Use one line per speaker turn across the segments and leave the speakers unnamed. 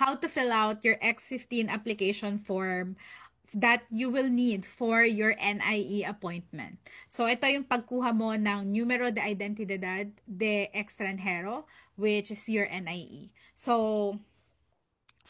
how to fill out your X15 application form that you will need for your NIE appointment. So, ito yung pagkuha mo ng Numero de Identidad de Extranjero, which is your NIE. So,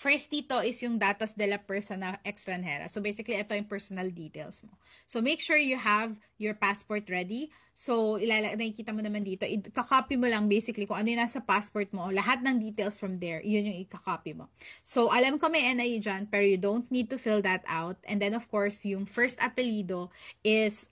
first dito is yung datos de la persona extranjera. So basically, ito yung personal details mo. So make sure you have your passport ready. So nakikita mo naman dito, i-copy mo lang basically kung ano yung nasa passport mo. Lahat ng details from there, yun yung i-copy mo. So alam ko may NIE dyan, pero you don't need to fill that out. And then of course, yung first apelido is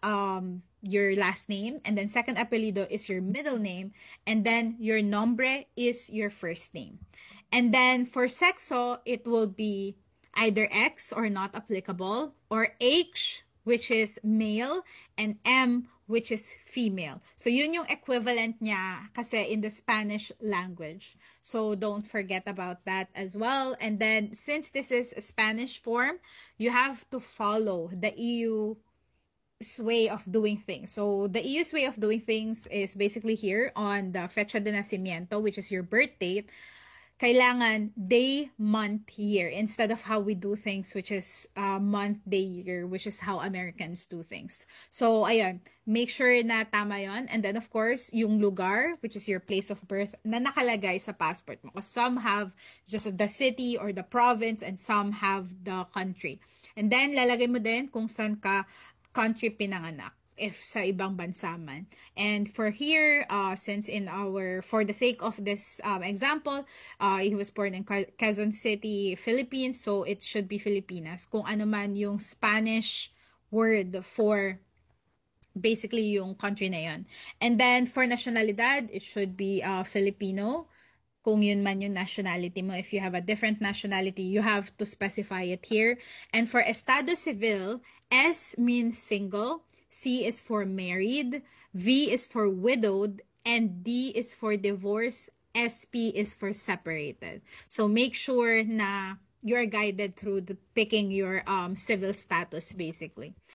your last name, and then second apelido is your middle name, and then your nombre is your first name. And then for sexo, it will be either X or not applicable, or H, which is male, and M, which is female. So yun yung equivalent niya kasi in the Spanish language. So don't forget about that as well. And then since this is a Spanish form, you have to follow the EU's way of doing things. So the EU's way of doing things is basically here on the fecha de nacimiento, which is your birth date. Kailangan day, month, year instead of how we do things, which is month, day, year, which is how Americans do things. So, ayun, make sure na tama yon. And then, of course, yung lugar, which is your place of birth, na nakalagay sa passport mo. Because some have just the city or the province and some have the country. And then, lalagay mo din kung saan ka country pinanganak, if sa ibang bansa man. And for here, since for the sake of this example, he was born in Quezon City, Philippines, so it should be Filipinas. Kung ano man yung Spanish word for basically yung country na yun. And then for nationalidad, it should be Filipino. Kung yun man yung nationality mo. If you have a different nationality, you have to specify it here. And for Estado Civil, S means single, C is for married, V is for widowed, and D is for divorce, SP is for separated. So make sure na you're guided through picking your civil status basically.